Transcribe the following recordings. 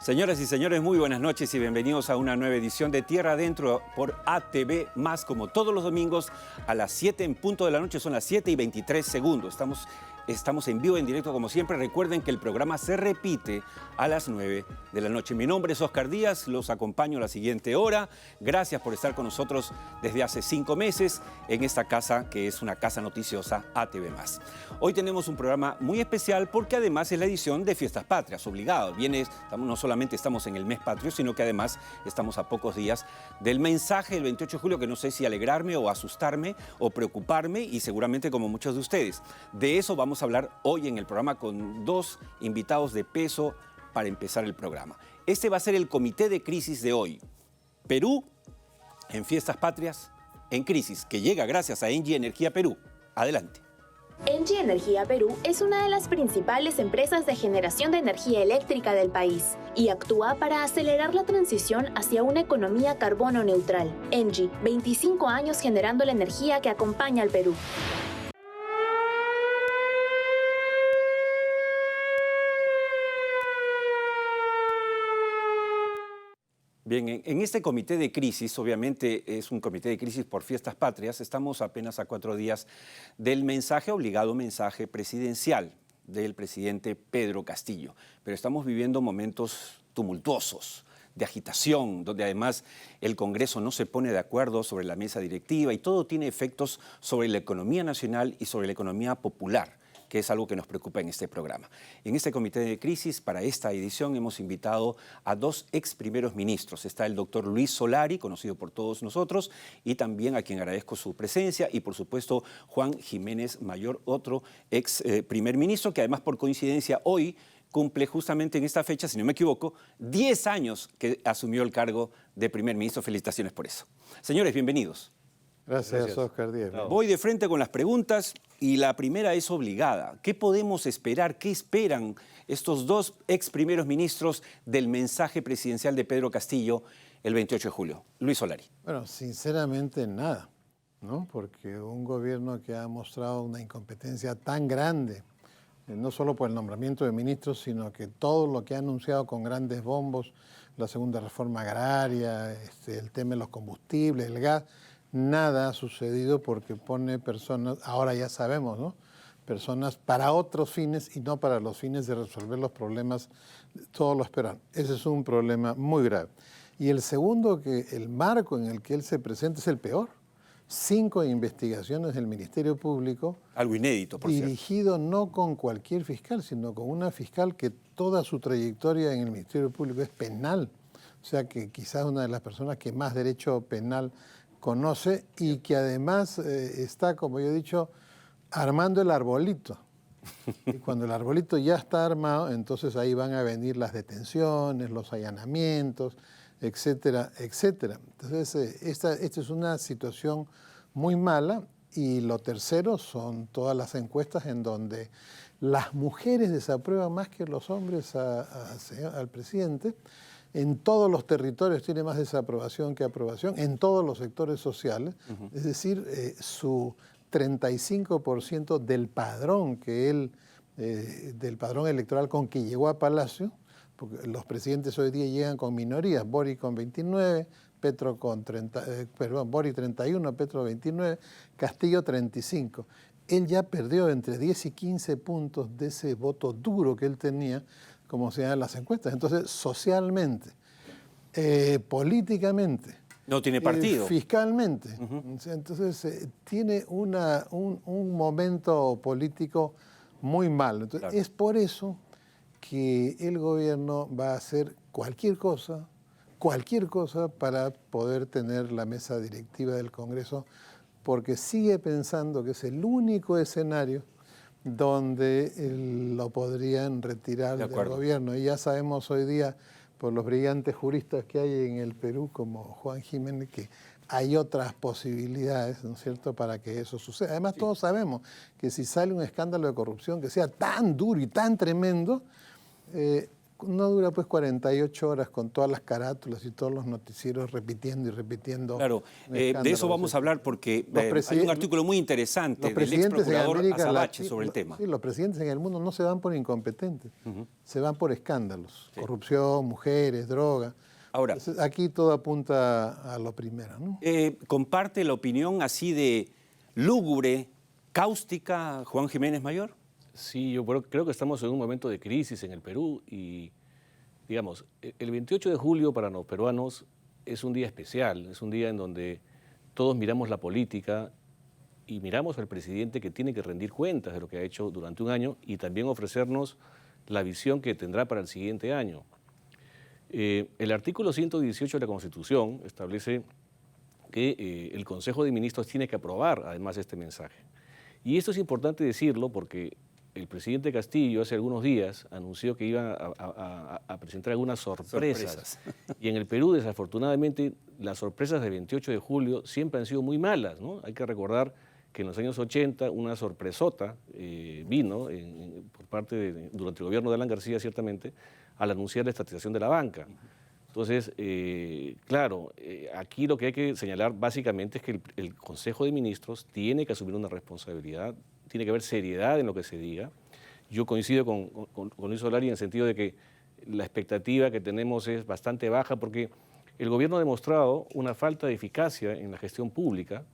Señoras y señores, muy buenas noches y bienvenidos a una nueva edición de Tierra Adentro por ATV+, como todos los domingos a las 7 en punto de la noche, son las 7:23. Estamos en vivo, en directo como siempre. Recuerden que el programa se repite a las 9 de la noche. Mi nombre es Oscar Díaz, los acompaño a la siguiente hora. Gracias por estar con nosotros desde hace 5 meses en esta casa que es una casa noticiosa ATV+. Hoy tenemos un programa muy especial porque además es la edición de Fiestas Patrias, obligado. No solamente estamos en el mes patrio, sino que además estamos a pocos días del mensaje del 28 de julio, que no sé si alegrarme o asustarme o preocuparme, y seguramente como muchos de ustedes. De eso vamos a hablar hoy en el programa con dos invitados de peso para empezar el programa. Este va a ser el comité de crisis de hoy. Perú en Fiestas Patrias en crisis, que llega gracias a Engie Energía Perú. Adelante. Engie Energía Perú es una de las principales empresas de generación de energía eléctrica del país y actúa para acelerar la transición hacia una economía carbono neutral. Engie, 25 años generando la energía que acompaña al Perú. Bien, en este comité de crisis, obviamente es un comité de crisis por Fiestas Patrias, estamos apenas a 4 días del obligado mensaje presidencial del presidente Pedro Castillo, pero estamos viviendo momentos tumultuosos, de agitación, donde además el Congreso no se pone de acuerdo sobre la mesa directiva y todo tiene efectos sobre la economía nacional y sobre la economía popular, que es algo que nos preocupa en este programa. En este comité de crisis, para esta edición, hemos invitado a 2 ex primeros ministros. Está el doctor Luis Solari, conocido por todos nosotros, y también a quien agradezco su presencia, y por supuesto Juan Jiménez Mayor, otro ex primer ministro, que además por coincidencia hoy cumple justamente en esta fecha, si no me equivoco, 10 años que asumió el cargo de primer ministro. Felicitaciones por eso. Señores, bienvenidos. Gracias, Oscar Díaz. Voy de frente con las preguntas y la primera es obligada. ¿Qué podemos esperar? ¿Qué esperan estos 2 ex primeros ministros del mensaje presidencial de Pedro Castillo el 28 de julio? Luis Solari. Bueno, sinceramente nada, ¿no? Porque un gobierno que ha mostrado una incompetencia tan grande, no solo por el nombramiento de ministros, sino que todo lo que ha anunciado con grandes bombos, la segunda reforma agraria, el tema de los combustibles, el gas, nada ha sucedido porque pone personas, ahora ya sabemos, ¿no? Personas para otros fines y no para los fines de resolver los problemas, todos lo esperan. Ese es un problema muy grave. Y el segundo, que el marco en el que él se presenta es el peor. 5 investigaciones del Ministerio Público. Algo inédito, por cierto. Dirigido no con cualquier fiscal, sino con una fiscal que toda su trayectoria en el Ministerio Público es penal. O sea que quizás una de las personas que más derecho penal conoce y que además está, como yo he dicho, armando el arbolito. Y cuando el arbolito ya está armado, entonces ahí van a venir las detenciones, los allanamientos, etcétera, etcétera. Entonces, esta es una situación muy mala. Y lo tercero son todas las encuestas en donde las mujeres desaprueban más que los hombres al presidente. En todos los territorios tiene más desaprobación que aprobación, en todos los sectores sociales. Es decir, su 35% del padrón del padrón electoral con que llegó a Palacio, porque los presidentes hoy día llegan con minorías, Boric con 29, Boric 31, Petro 29, Castillo 35. Él ya perdió entre 10 y 15 puntos de ese voto duro que él tenía, como se llama en las encuestas. Entonces, socialmente, políticamente, no tiene partido. Fiscalmente. Entonces, tiene un momento político muy malo. Entonces, claro. Es por eso que el gobierno va a hacer cualquier cosa para poder tener la mesa directiva del Congreso, porque sigue pensando que es el único escenario donde lo podrían retirar del gobierno. Y ya sabemos hoy día, por los brillantes juristas que hay en el Perú, como Juan Jiménez, que hay otras posibilidades, ¿no es cierto?, para que eso suceda. Además, sí, todos sabemos que si sale un escándalo de corrupción que sea tan duro y tan tremendo, no dura pues 48 horas con todas las carátulas y todos los noticieros repitiendo y repitiendo. Claro, de eso vamos a hablar porque hay un artículo muy interesante del ex procurador Azabache sobre el tema. Sí, los presidentes en el mundo no se van por incompetentes, se van por escándalos, corrupción, mujeres, droga. Ahora, entonces, aquí todo apunta a lo primero, ¿no? ¿Comparte la opinión así de lúgubre, cáustica, Juan Jiménez Mayor? Sí, yo creo que estamos en un momento de crisis en el Perú y, digamos, el 28 de julio para los peruanos es un día especial, es un día en donde todos miramos la política y miramos al presidente que tiene que rendir cuentas de lo que ha hecho durante un año y también ofrecernos la visión que tendrá para el siguiente año. El artículo 118 de la Constitución establece que el Consejo de Ministros tiene que aprobar además este mensaje. Y esto es importante decirlo porque el presidente Castillo hace algunos días anunció que iba a presentar algunas sorpresas. Y en el Perú, desafortunadamente, las sorpresas del 28 de julio siempre han sido muy malas, ¿no? Hay que recordar que en los años 80 una sorpresota vino por parte durante el gobierno de Alan García, ciertamente, al anunciar la estatización de la banca. Entonces, claro, aquí lo que hay que señalar básicamente es que el Consejo de Ministros tiene que asumir una responsabilidad, tiene que haber seriedad en lo que se diga. Yo coincido con Luis Solari en el sentido de que la expectativa que tenemos es bastante baja porque el gobierno ha demostrado una falta de eficacia en la gestión pública.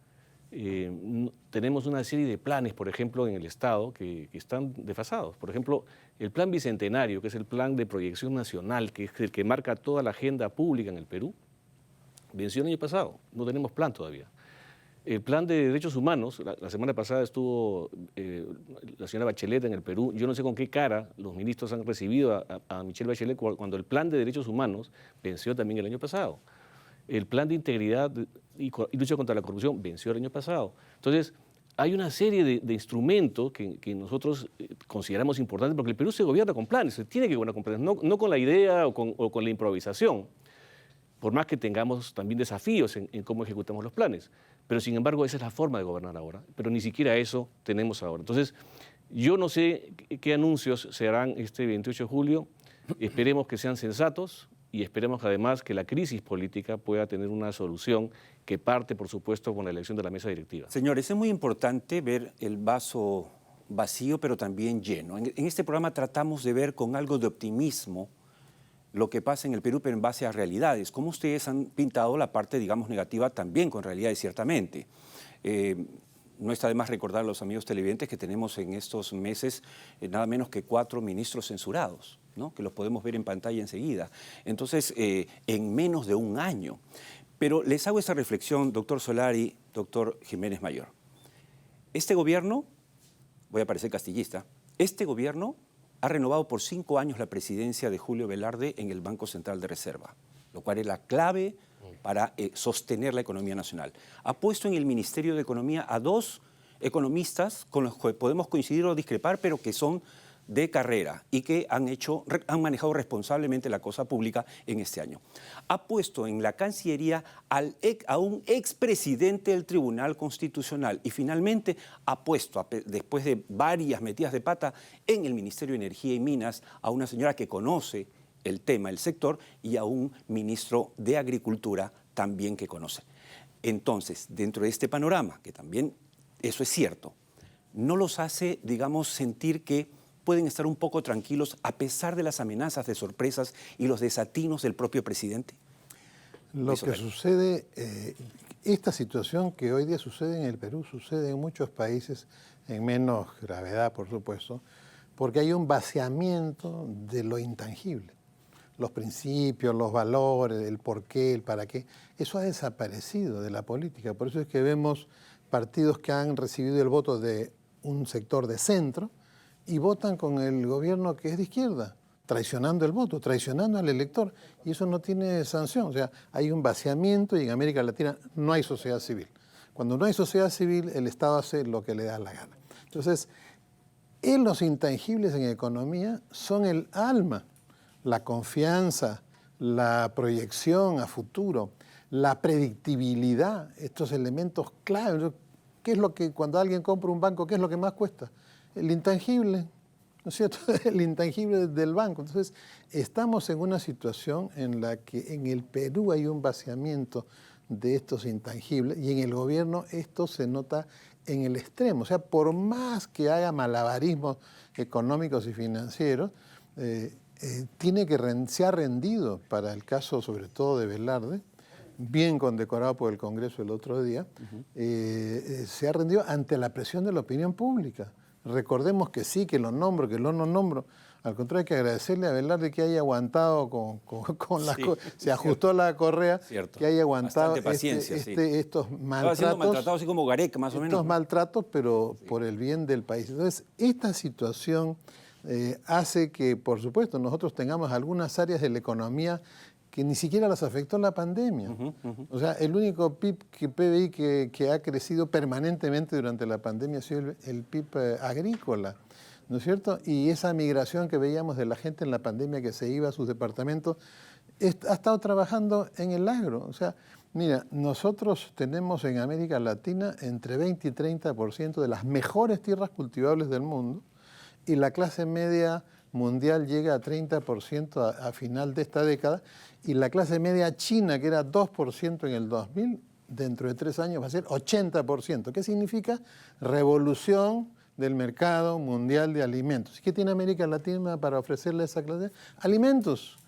Tenemos una serie de planes, por ejemplo, en el Estado que están desfasados. Por ejemplo, el Plan Bicentenario, que es el plan de proyección nacional, que es el que marca toda la agenda pública en el Perú, venció el año pasado. No tenemos plan todavía. El plan de derechos humanos, la semana pasada estuvo la señora Bachelet en el Perú. Yo no sé con qué cara los ministros han recibido a Michelle Bachelet cuando el plan de derechos humanos venció también el año pasado. El plan de integridad y lucha contra la corrupción venció el año pasado. Entonces, hay una serie de instrumentos que nosotros consideramos importantes porque el Perú se gobierna con planes, se tiene que gobernar con planes, no con la idea o con la improvisación, por más que tengamos también desafíos en cómo ejecutamos los planes. Pero, sin embargo, esa es la forma de gobernar ahora, pero ni siquiera eso tenemos ahora. Entonces, yo no sé qué anuncios se harán este 28 de julio, esperemos que sean sensatos, y esperemos además que la crisis política pueda tener una solución que parte, por supuesto, con la elección de la mesa directiva. Señores, es muy importante ver el vaso vacío, pero también lleno. En este programa tratamos de ver con algo de optimismo lo que pasa en el Perú, pero en base a realidades. Como ustedes han pintado la parte, digamos, negativa también con realidades, ciertamente. No está de más recordar a los amigos televidentes que tenemos en estos meses nada menos que 4 ministros censurados, ¿no? Que los podemos ver en pantalla enseguida. Entonces, en menos de un año. Pero les hago esta reflexión, doctor Solari, doctor Jiménez Mayor. Este gobierno, voy a parecer castillista, este gobierno ha renovado por 5 años la presidencia de Julio Velarde en el Banco Central de Reserva, lo cual es la clave para sostener la economía nacional. Ha puesto en el Ministerio de Economía a 2 economistas con los que podemos coincidir o discrepar, pero que son de carrera y que han manejado responsablemente la cosa pública en este año. Ha puesto en la Cancillería a un expresidente del Tribunal Constitucional y finalmente ha puesto, después de varias metidas de pata, en el Ministerio de Energía y Minas a una señora que conoce el tema, el sector, y a un ministro de Agricultura también que conoce. Entonces, dentro de este panorama, que también eso es cierto, no los hace, digamos, sentir que pueden estar un poco tranquilos a pesar de las amenazas de sorpresas y los desatinos del propio presidente. Lo que sucede, esta situación que hoy día sucede en el Perú, sucede en muchos países, en menos gravedad, por supuesto, porque hay un vaciamiento de lo intangible. Los principios, los valores, el por qué, el para qué, eso ha desaparecido de la política. Por eso es que vemos partidos que han recibido el voto de un sector de centro y votan con el gobierno que es de izquierda, traicionando el voto, traicionando al elector. Y eso no tiene sanción. O sea, hay un vaciamiento y en América Latina no hay sociedad civil. Cuando no hay sociedad civil, el Estado hace lo que le da la gana. Entonces, los intangibles en economía son el alma. La confianza, la proyección a futuro, la predictibilidad, estos elementos claves. ¿Qué es lo que, cuando alguien compra un banco, qué es lo que más cuesta? El intangible, ¿no es cierto?, el intangible del banco. Entonces, estamos en una situación en la que en el Perú hay un vaciamiento de estos intangibles y en el gobierno esto se nota en el extremo. O sea, por más que haga malabarismos económicos y financieros, se ha rendido para el caso sobre todo de Velarde, bien condecorado por el Congreso el otro día, se ha rendido ante la presión de la opinión pública. Recordemos que sí, que lo nombro, que lo no nombro. Al contrario, hay que agradecerle a Velarde que haya aguantado con las cosas. Se ajustó la correa, cierto. que haya aguantado paciencia, estos maltratos. Estaba siendo maltratado así como Gareca, más o menos. Estos maltratos, pero por el bien del país. Entonces, esta situación hace que, por supuesto, nosotros tengamos algunas áreas de la economía que ni siquiera las afectó la pandemia. O sea, el único PBI que ha crecido permanentemente durante la pandemia ha sido el PIB agrícola, ¿no es cierto? Y esa migración que veíamos de la gente en la pandemia que se iba a sus departamentos, ha estado trabajando en el agro. O sea, mira, nosotros tenemos en América Latina entre 20 y 30% de las mejores tierras cultivables del mundo, y la clase media mundial llega a 30% a final de esta década, y la clase media china, que era 2% en el 2000, dentro de 3 años va a ser 80%. ¿Qué significa? Revolución del mercado mundial de alimentos. ¿Qué tiene América Latina para ofrecerle a esa clase? Alimentos.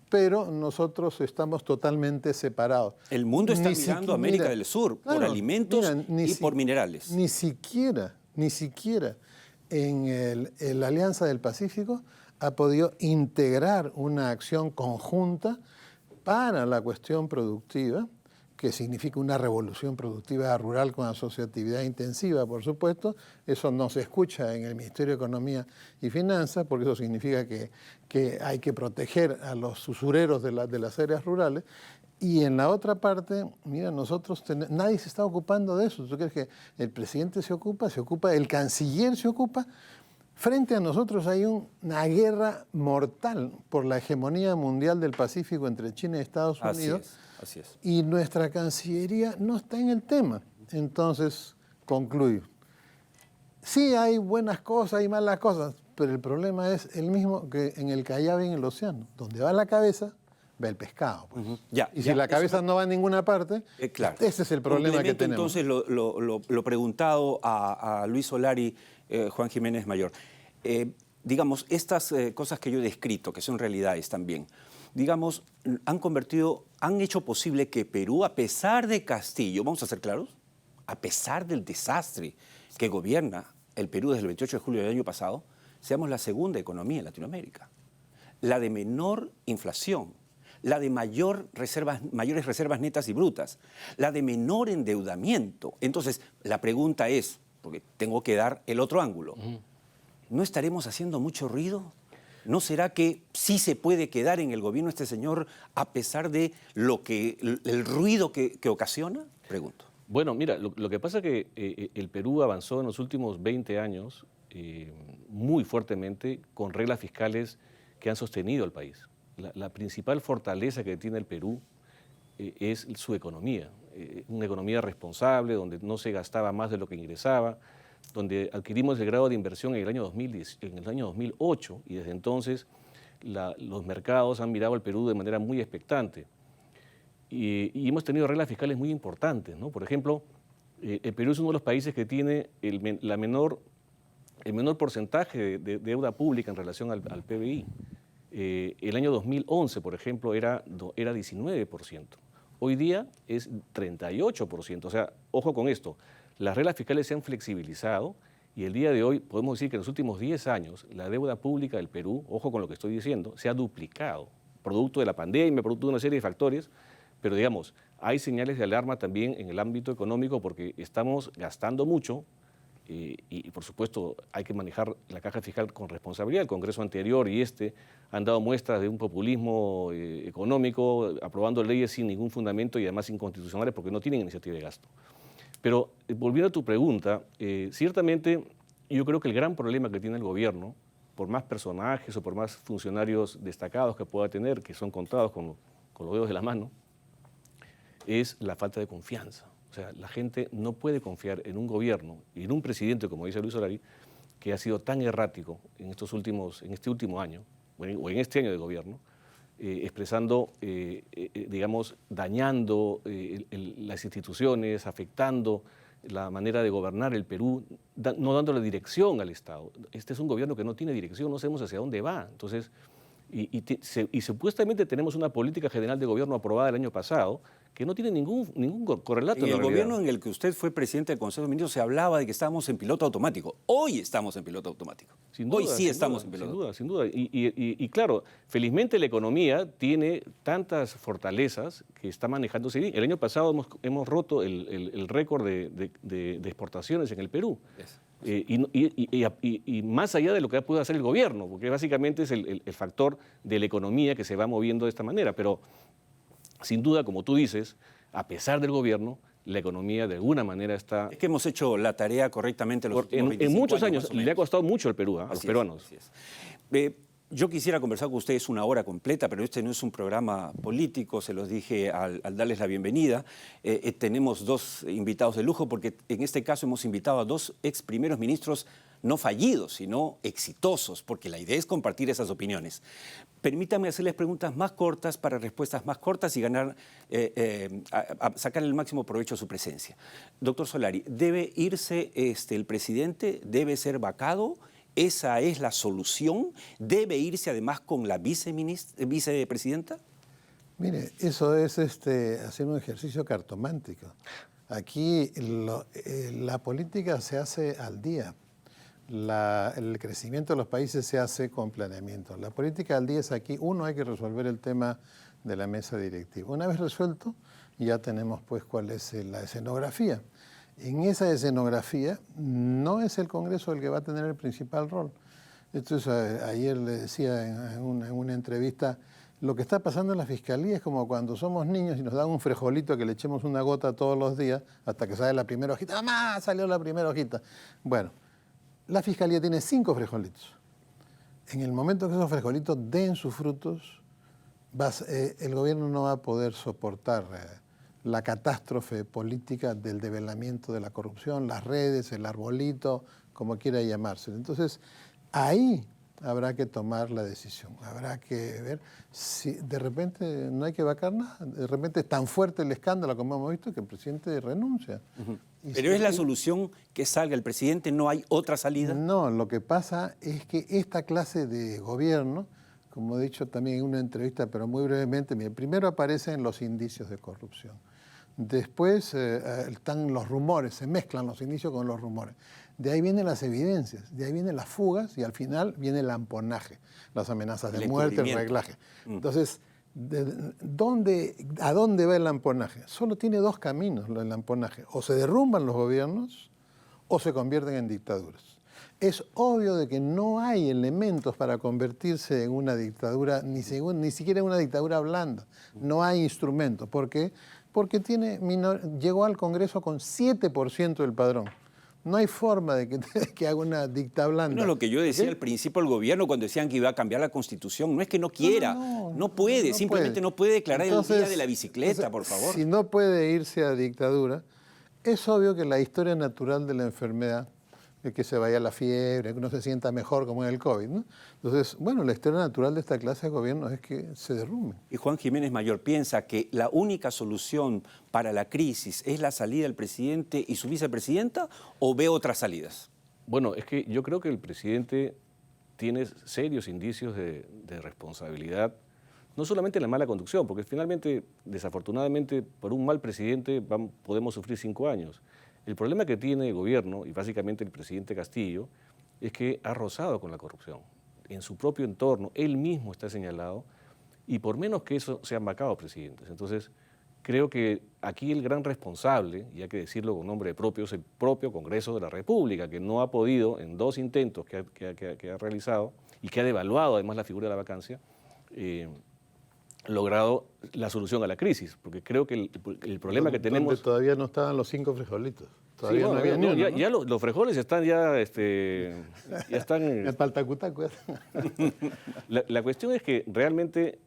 Pero nosotros estamos totalmente separados. El mundo está mirando a América del Sur por alimentos y por minerales. Ni siquiera en la Alianza del Pacífico ha podido integrar una acción conjunta para la cuestión productiva, que significa una revolución productiva rural con asociatividad intensiva, por supuesto. Eso no se escucha en el Ministerio de Economía y Finanzas, porque eso significa que hay que proteger a los usureros de las áreas rurales. Y en la otra parte, mira, nadie se está ocupando de eso. ¿Tú crees que el presidente se ocupa, el canciller se ocupa? Frente a nosotros hay una guerra mortal por la hegemonía mundial del Pacífico entre China y Estados Unidos. Así es. Y nuestra Cancillería no está en el tema. Entonces, concluyo. Sí hay buenas cosas, hay malas cosas, pero el problema es el mismo que en el Callao y en el océano. Donde va la cabeza, va el pescado. Pues. Si la cabeza no va a ninguna parte, claro. Ese es el problema que tenemos. Entonces, lo preguntado a Luis Solari, Juan Jiménez Mayor. Digamos, estas cosas que yo he descrito, que son realidades también, digamos, han hecho posible que Perú, a pesar de Castillo, vamos a ser claros, a pesar del desastre que gobierna el Perú desde el 28 de julio del año pasado, seamos la segunda economía en Latinoamérica, la de menor inflación, la de mayores reservas netas y brutas, la de menor endeudamiento. Entonces, la pregunta es, porque tengo que dar el otro ángulo, ¿no estaremos haciendo mucho ruido? ¿No será que sí se puede quedar en el gobierno este señor a pesar de el ruido que ocasiona? Pregunto. Bueno, mira, lo que pasa es que el Perú avanzó en los últimos 20 años muy fuertemente con reglas fiscales que han sostenido al país. La principal fortaleza que tiene el Perú es su economía. Una economía responsable, donde no se gastaba más de lo que ingresaba, donde adquirimos el grado de inversión en el año 2008, y desde entonces los mercados han mirado al Perú de manera muy expectante. Y hemos tenido reglas fiscales muy importantes, ¿no? Por ejemplo, el Perú es uno de los países que tiene el menor porcentaje de deuda pública en relación al PBI. El año 2011, por ejemplo, era 19%. Hoy día es 38%. O sea, ojo con esto, las reglas fiscales se han flexibilizado y el día de hoy podemos decir que en los últimos 10 años la deuda pública del Perú, ojo con lo que estoy diciendo, se ha duplicado, producto de la pandemia, producto de una serie de factores, pero digamos, hay señales de alarma también en el ámbito económico porque estamos gastando mucho y por supuesto hay que manejar la caja fiscal con responsabilidad. El Congreso anterior y han dado muestras de un populismo económico, aprobando leyes sin ningún fundamento y además inconstitucionales porque no tienen iniciativa de gasto. Pero volviendo a tu pregunta, ciertamente yo creo que el gran problema que tiene el gobierno, por más personajes o por más funcionarios destacados que pueda tener, que son contados con los dedos de la mano, es la falta de confianza. O sea, la gente no puede confiar en un gobierno y en un presidente, como dice Luis Solari, que ha sido tan errático en este último año, o en este año de gobierno, expresando, digamos, dañando las instituciones, afectando la manera de gobernar el Perú, no dándole dirección al Estado. Este es un gobierno que no tiene dirección, no sabemos hacia dónde va. Entonces, y supuestamente tenemos una política general de gobierno aprobada el año pasado que no tiene ningún correlato En en la el realidad. gobierno en el que usted fue presidente del Consejo de Ministros se hablaba de que estábamos en piloto automático. Hoy estamos en piloto automático. Sin duda, Hoy sí sin estamos duda, en piloto automático. sin duda. Y claro, felizmente la economía tiene tantas fortalezas que está manejándose bien. El año pasado hemos roto el récord de exportaciones en el Perú. Y más allá de lo que puede hacer el gobierno, porque básicamente es el factor de la economía que se va moviendo de esta manera. Pero sin duda, como tú dices, a pesar del gobierno, la economía de alguna manera está... Es que hemos hecho la tarea correctamente los últimos 25 en muchos años, años más o menos. le ha costado mucho al Perú, a los peruanos. Así es. Yo quisiera conversar con ustedes una hora completa, pero este no es un programa político, se los dije al darles la bienvenida. Tenemos dos invitados de lujo, porque en este caso hemos invitado a dos ex primeros ministros no fallidos, sino exitosos, porque la idea es compartir esas opiniones. Permítanme hacerles preguntas más cortas para respuestas más cortas y sacar el máximo provecho a su presencia. Doctor Solari, ¿debe irse el presidente? ¿Debe ser vacado? ¿Esa es la solución? ¿Debe irse además con la vicepresidenta? Mire, eso es hacer un ejercicio cartomántico. Aquí la política se hace al día. El crecimiento de los países se hace con planeamiento. La política al día es aquí. Uno, hay que resolver el tema de la mesa directiva. Una vez resuelto, ya tenemos pues cuál es la escenografía. En esa escenografía no es el Congreso el que va a tener el principal rol. Entonces, ayer le decía en una entrevista, lo que está pasando en la Fiscalía es como cuando somos niños y nos dan un frijolito que le echemos una gota todos los días hasta que sale la primera hojita. ¡Mamá! Salió la primera hojita. Bueno, la Fiscalía tiene 5 frijolitos. En el momento que esos frijolitos den sus frutos, el gobierno no va a poder soportar la catástrofe política del develamiento de la corrupción, las redes, el arbolito, como quiera llamarse. Entonces, ahí habrá que tomar la decisión. Habrá que ver si de repente no hay que vacar nada. De repente es tan fuerte el escándalo, como hemos visto, que el presidente renuncia. ¿Pero es la solución que salga el presidente? ¿No hay otra salida? No, lo que pasa es que esta clase de gobierno, como he dicho también en una entrevista, pero muy brevemente, primero aparecen los indicios de corrupción. Después están los rumores, se mezclan los indicios con los rumores. De ahí vienen las evidencias, de ahí vienen las fugas y al final viene el amponaje, las amenazas de muerte, el reglaje. Entonces, ¿a dónde va el amponaje? Solo tiene 2 caminos el amponaje. O se derrumban los gobiernos o se convierten en dictaduras. Es obvio de que no hay elementos para convertirse en una dictadura, ni siquiera en una dictadura blanda. No hay instrumentos. ¿Por qué? Porque llegó al Congreso con 7% del padrón. No hay forma de que haga una dicta blanda. No, lo que yo decía al principio del gobierno cuando decían que iba a cambiar la Constitución, no es que no quiera, no puede, simplemente no puede declarar el día de la bicicleta, por favor. Si no puede irse a dictadura, es obvio que la historia natural de la enfermedad es que se vaya la fiebre, que uno se sienta mejor como en el COVID, ¿no? Entonces, bueno, la historia natural de esta clase de gobierno es que se derrumben. Y Juan Jiménez Mayor piensa que la única solución para la crisis es la salida del presidente y su vicepresidenta, ¿o ve otras salidas? Bueno, es que yo creo que el presidente tiene serios indicios de responsabilidad, no solamente en la mala conducción, porque finalmente, desafortunadamente, por un mal presidente podemos sufrir 5 años. El problema que tiene el gobierno, y básicamente el presidente Castillo, es que ha rozado con la corrupción. En su propio entorno, él mismo está señalado, y por menos que eso se han vacado presidentes. Entonces, creo que aquí el gran responsable, y hay que decirlo con nombre propio, es el propio Congreso de la República, que no ha podido, en 2 intentos que ha realizado, y que ha devaluado además la figura de la vacancia, logrado la solución a la crisis, porque creo que el problema que tenemos... Donde todavía no estaban los 5 frijolitos. Todavía Sí, no había ni uno, ¿no? Ya los frijoles están ya están... El paltacutacu. La cuestión es que realmente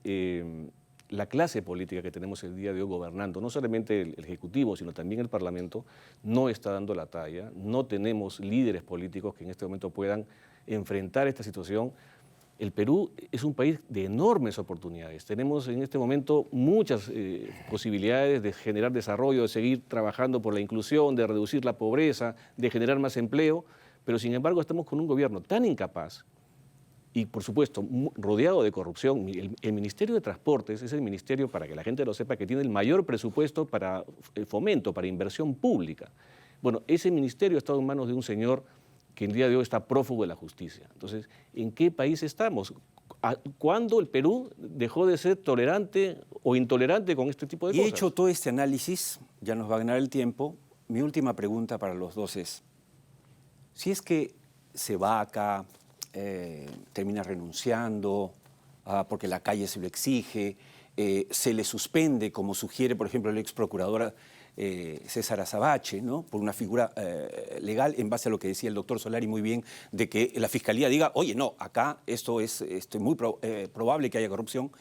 la clase política que tenemos el día de hoy gobernando, no solamente el Ejecutivo, sino también el Parlamento, no está dando la talla. No tenemos líderes políticos que en este momento puedan enfrentar esta situación. El Perú es un país de enormes oportunidades. Tenemos en este momento muchas posibilidades de generar desarrollo, de seguir trabajando por la inclusión, de reducir la pobreza, de generar más empleo, pero sin embargo estamos con un gobierno tan incapaz y, por supuesto, rodeado de corrupción. El Ministerio de Transportes es el ministerio, para que la gente lo sepa, que tiene el mayor presupuesto para fomento, para inversión pública. Bueno, ese ministerio ha estado en manos de un señor que el día de hoy está prófugo de la justicia. Entonces, ¿en qué país estamos? ¿Cuándo el Perú dejó de ser tolerante o intolerante con este tipo de cosas? Y hecho todo este análisis, ya nos va a ganar el tiempo. Mi última pregunta para los dos es, si es que se va acá, termina renunciando porque la calle se lo exige, se le suspende, como sugiere, por ejemplo, el ex procurador César Azabache, ¿no? Por una figura legal, en base a lo que decía el doctor Solari muy bien, de que la Fiscalía diga, oye, no, acá esto es muy probable que haya corrupción.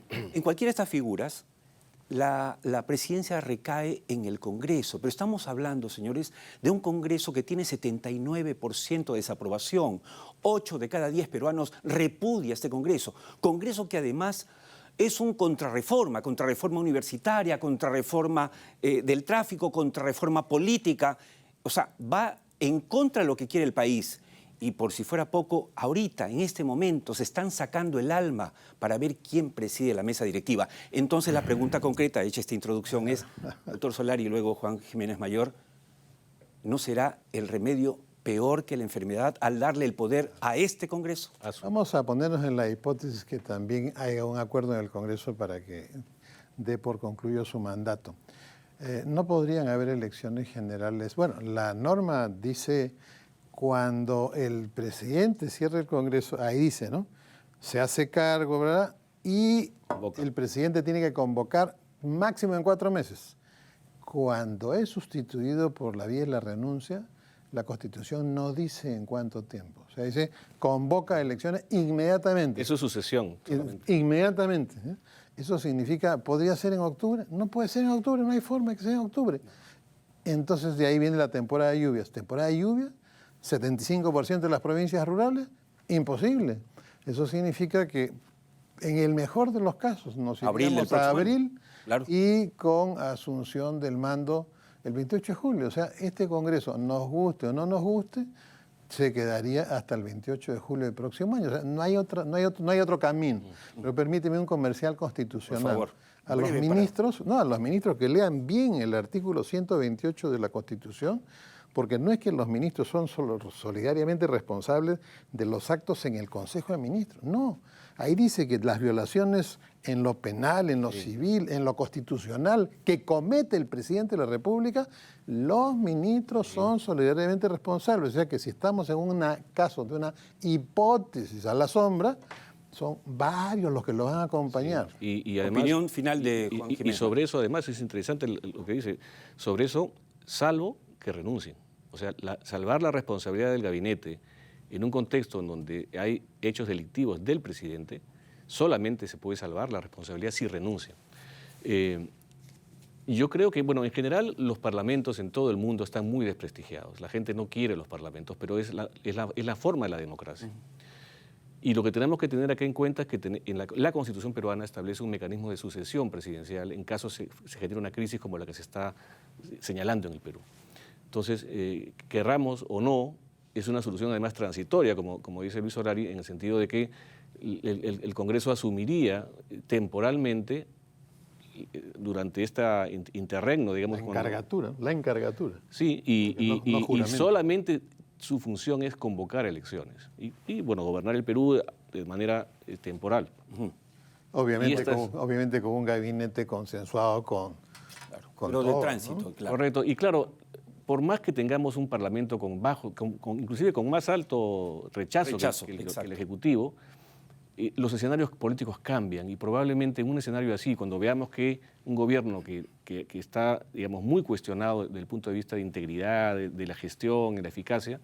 En cualquiera de estas figuras, la presidencia recae en el Congreso, pero estamos hablando, señores, de un Congreso que tiene 79% de desaprobación. 8 de cada 10 peruanos repudia este Congreso. Congreso que además es un contrarreforma universitaria, contrarreforma del tráfico, contrarreforma política. O sea, va en contra de lo que quiere el país. Y por si fuera poco, ahorita, en este momento, se están sacando el alma para ver quién preside la mesa directiva. Entonces, la pregunta concreta, hecha esta introducción, es, doctor Solari y luego Juan Jiménez Mayor, ¿no será el remedio peor que la enfermedad al darle el poder a este Congreso? Vamos a ponernos en la hipótesis que también haya un acuerdo en el Congreso para que dé por concluido su mandato. No podrían haber elecciones generales. Bueno, la norma dice, cuando el presidente cierre el Congreso, ahí dice, ¿no? Se hace cargo, ¿verdad? Y el presidente tiene que convocar máximo en 4 meses. Cuando es sustituido por la vía de la renuncia, la Constitución no dice en cuánto tiempo. O sea, dice, convoca elecciones inmediatamente. Eso es sucesión. Inmediatamente. Eso significa, ¿podría ser en octubre? No puede ser en octubre, no hay forma de que sea en octubre. Entonces, de ahí viene la temporada de lluvias. Temporada de lluvia, 75% de las provincias rurales, imposible. Eso significa que, en el mejor de los casos, nos iríamos a abril, claro, y con asunción del mando el 28 de julio. O sea, este Congreso, nos guste o no nos guste, se quedaría hasta el 28 de julio del próximo año. O sea, no hay otro camino. Pero permíteme un comercial constitucional. Por favor. A los ministros que lean bien el artículo 128 de la Constitución, porque no es que los ministros son solidariamente responsables de los actos en el Consejo de Ministros, no. Ahí dice que las violaciones en lo penal, en lo civil, en lo constitucional, que comete el presidente de la República, los ministros son solidariamente responsables. O sea que si estamos en un caso de una hipótesis a la sombra, son varios los que lo van a acompañar. Sí. Y además, opinión final de Juan Jiménez. Y sobre eso, además, es interesante lo que dice. Sobre eso, salvo que renuncien. O sea, salvar la responsabilidad del gabinete en un contexto en donde hay hechos delictivos del presidente, solamente se puede salvar la responsabilidad si renuncia. Y yo creo que, bueno, en general los parlamentos en todo el mundo están muy desprestigiados. La gente no quiere los parlamentos, pero es la forma de la democracia. Y lo que tenemos que tener acá en cuenta es que la Constitución peruana establece un mecanismo de sucesión presidencial en caso se genere una crisis como la que se está señalando en el Perú. Entonces, querramos o no, es una solución además transitoria, como dice Luis Solari, en el sentido de que el Congreso asumiría temporalmente durante esta interregno, digamos. La encargatura. Sí, y solamente su función es convocar elecciones y bueno, gobernar el Perú de manera temporal. Obviamente con un gabinete consensuado con todo, de tránsito, ¿no? Claro. Correcto, y claro, por más que tengamos un parlamento inclusive con más alto rechazo que el Ejecutivo, los escenarios políticos cambian y probablemente en un escenario así, cuando veamos que un gobierno que está, digamos, muy cuestionado desde el punto de vista de integridad, de la gestión, de la eficacia,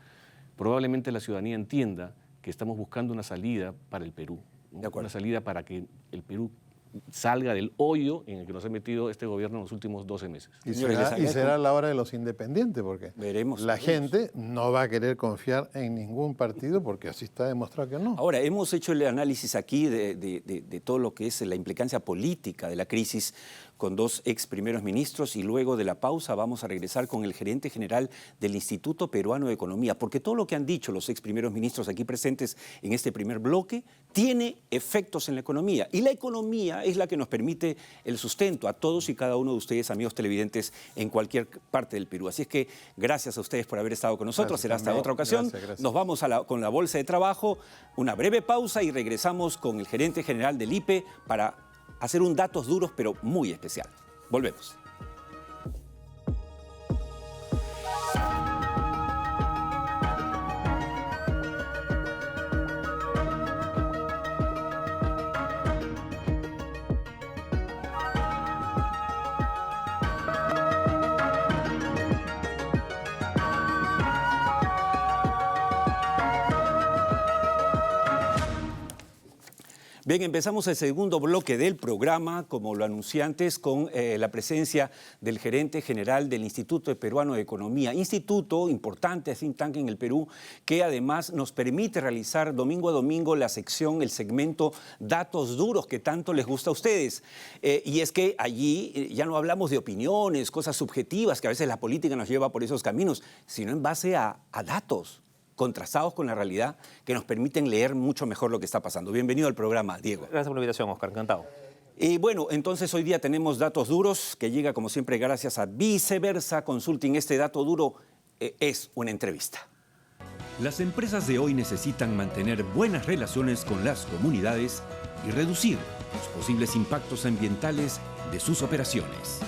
probablemente la ciudadanía entienda que estamos buscando una salida para el Perú, una salida para que el Perú salga del hoyo en el que nos ha metido este gobierno en los últimos 12 meses. Y será la hora de los independientes, porque la gente no va a querer confiar en ningún partido, porque así está demostrado que no. Ahora, hemos hecho el análisis aquí de todo lo que es la implicancia política de la crisis con dos ex primeros ministros, y luego de la pausa vamos a regresar con el gerente general del Instituto Peruano de Economía, porque todo lo que han dicho los ex primeros ministros aquí presentes en este primer bloque tiene efectos en la economía, y la economía es la que nos permite el sustento a todos y cada uno de ustedes, amigos televidentes, en cualquier parte del Perú. Así es que gracias a ustedes por haber estado con nosotros. Será hasta otra ocasión. Gracias. Nos vamos con la bolsa de trabajo, una breve pausa y regresamos con el gerente general del IPE para hacer un datos duros pero muy especial. Volvemos. Bien, empezamos el segundo bloque del programa, como lo anuncié antes, con la presencia del gerente general del Instituto Peruano de Economía. Instituto importante, think tank en el Perú, que además nos permite realizar domingo a domingo la sección, el segmento Datos Duros, que tanto les gusta a ustedes. Y es que allí ya no hablamos de opiniones, cosas subjetivas, que a veces la política nos lleva por esos caminos, sino en base a datos contrastados con la realidad que nos permiten leer mucho mejor lo que está pasando. Bienvenido al programa, Diego. Gracias por la invitación, Oscar. Encantado. Y bueno, entonces hoy día tenemos datos duros, que llega como siempre gracias a Viceversa Consulting. Este dato duro es una entrevista. Las empresas de hoy necesitan mantener buenas relaciones con las comunidades y reducir los posibles impactos ambientales de sus operaciones.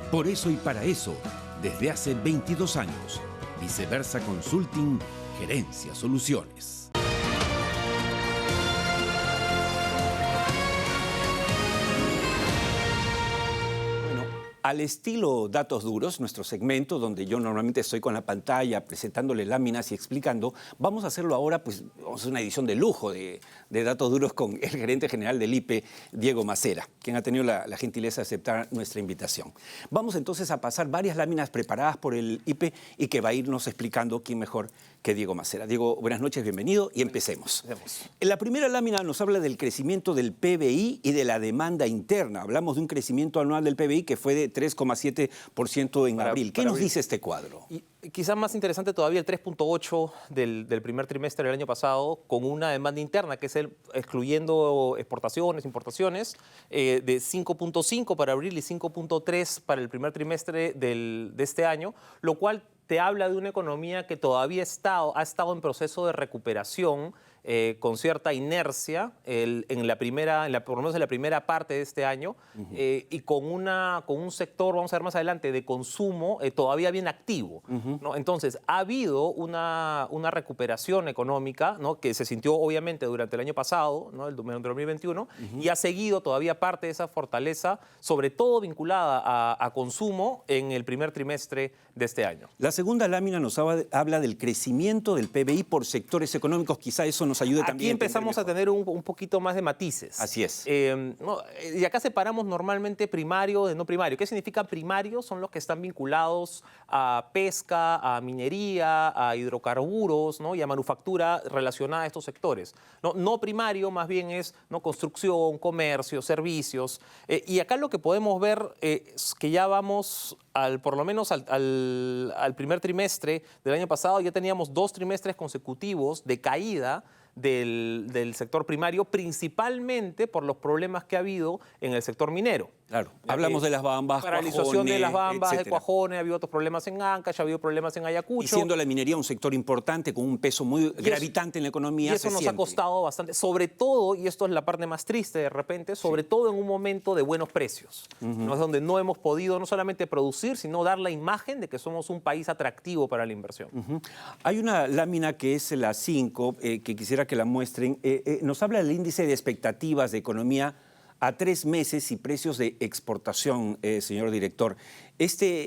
Por eso y para eso, desde hace 22 años, Viceversa Consulting Gerencia Soluciones. Bueno, al estilo Datos Duros, nuestro segmento donde yo normalmente estoy con la pantalla presentándole láminas y explicando, vamos a hacerlo ahora, pues vamos a hacer una edición de lujo de Datos Duros con el gerente general del IPE, Diego Macera, quien ha tenido la gentileza de aceptar nuestra invitación. Vamos entonces a pasar varias láminas preparadas por el IPE y que va a irnos explicando quién mejor que Diego Macera. Diego, buenas noches, bienvenido y empecemos. En la primera lámina nos habla del crecimiento del PBI y de la demanda interna. Hablamos de un crecimiento anual del PBI que fue de 3,7% en abril. ¿Qué nos dice este cuadro? Y quizás más interesante todavía el 3,8% del primer trimestre del año pasado, con una demanda interna, que es excluyendo exportaciones, importaciones, de 5,5% para abril y 5,3% para el primer trimestre de este año, lo cual te habla de una economía que todavía ha estado en proceso de recuperación, con cierta inercia por lo menos en la primera parte de este año, y con un sector, vamos a ver más adelante, de consumo todavía bien activo, ¿no? Entonces, ha habido una recuperación económica, ¿no?, que se sintió obviamente durante el año pasado, ¿no?, durante el 2021, y ha seguido todavía parte de esa fortaleza, sobre todo vinculada a consumo en el primer trimestre de este año. La segunda lámina nos habla del crecimiento del PBI por sectores económicos. Quizá eso nos ayude también. Aquí empezamos a tener un poquito más de matices. Así es. Y acá separamos normalmente primario de no primario. ¿Qué significa primario? Son los que están vinculados a pesca, a minería, a hidrocarburos, ¿no?, y a manufactura relacionada a estos sectores. No primario más bien es, ¿no?, construcción, comercio, servicios. Y acá lo que podemos ver es que ya vamos por lo menos al primer trimestre del año pasado, ya teníamos 2 trimestres consecutivos de caída del sector primario, principalmente por los problemas que ha habido en el sector minero. Claro, hablamos de las bambas, paralización Cuajone, de las bambas, etcétera. de Cuajone, ha habido otros problemas en Ancash, ha habido problemas en Ayacucho. Y siendo la minería un sector importante, con un peso muy gravitante en la economía. Y eso nos ha costado bastante, sobre todo, y esto es la parte más triste de repente, sobre todo en un momento de buenos precios, ¿no? Es donde no hemos podido no solamente producir, sino dar la imagen de que somos un país atractivo para la inversión. Hay una lámina que es la 5, que quisiera que la muestren. Nos habla del índice de expectativas de economía a 3 meses y precios de exportación, señor director.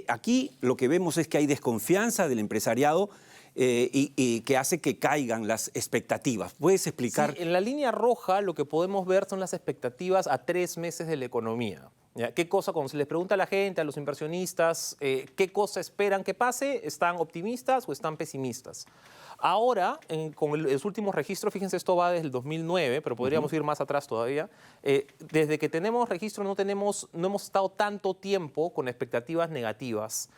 Aquí lo que vemos es que hay desconfianza del empresariado y que hace que caigan las expectativas. ¿Puedes explicar? Sí, en la línea roja lo que podemos ver son las expectativas a 3 meses de la economía. ¿Ya? ¿Qué cosa, cuando se les pregunta a la gente, a los inversionistas, qué cosa esperan que pase, están optimistas o están pesimistas? Ahora, con los últimos registros, fíjense, esto va desde el 2009, pero podríamos ir más atrás todavía. Desde que tenemos registro no hemos estado tanto tiempo con expectativas negativas.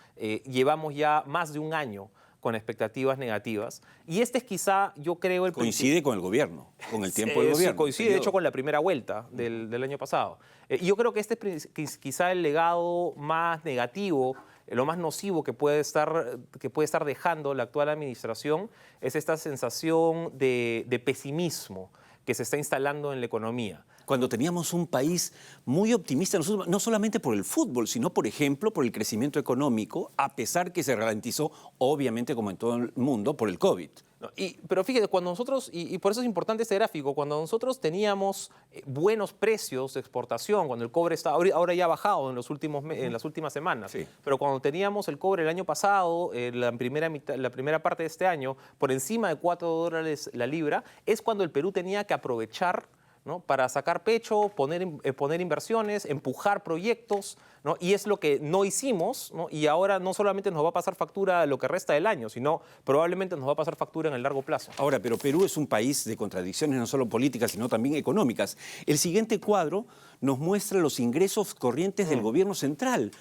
Llevamos ya más de un año con expectativas negativas. Y este es quizá, yo creo, el coincide con el gobierno, con el tiempo del gobierno. Sí, coincide, de hecho, con la primera vuelta del año pasado. Y yo creo que este es quizá el legado más negativo, lo más nocivo que puede estar dejando la actual administración, es esta sensación de pesimismo que se está instalando en la economía. Cuando teníamos un país muy optimista, no solamente por el fútbol, sino, por ejemplo, por el crecimiento económico, a pesar que se ralentizó, obviamente, como en todo el mundo, por el COVID. No, pero fíjate, cuando nosotros, y por eso es importante este gráfico, cuando nosotros teníamos buenos precios de exportación, cuando el cobre está, ahora ya ha bajado en las últimas semanas, sí, pero cuando teníamos el cobre el año pasado, la primera parte de este año, por encima de $4 la libra, es cuando el Perú tenía que aprovechar, ¿no?, para sacar pecho, poner inversiones, empujar proyectos, ¿no? Y es lo que no hicimos, ¿no? Y ahora no solamente nos va a pasar factura lo que resta del año, sino probablemente nos va a pasar factura en el largo plazo. Ahora, pero Perú es un país de contradicciones no solo políticas, sino también económicas. El siguiente cuadro nos muestra los ingresos corrientes del gobierno central.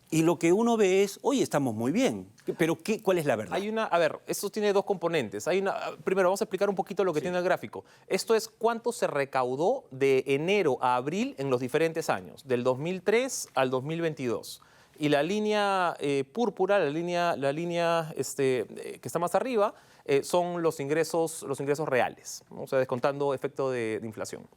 Y lo que uno ve es, oye, estamos muy bien, pero ¿cuál es la verdad? A ver, esto tiene dos componentes. Primero, vamos a explicar un poquito lo que tiene el gráfico. Esto es cuánto se recaudó de enero a abril en los diferentes años, del 2003 al 2022. Y la línea púrpura, la línea que está más arriba, son los ingresos reales, ¿no? O sea, descontando efecto de inflación.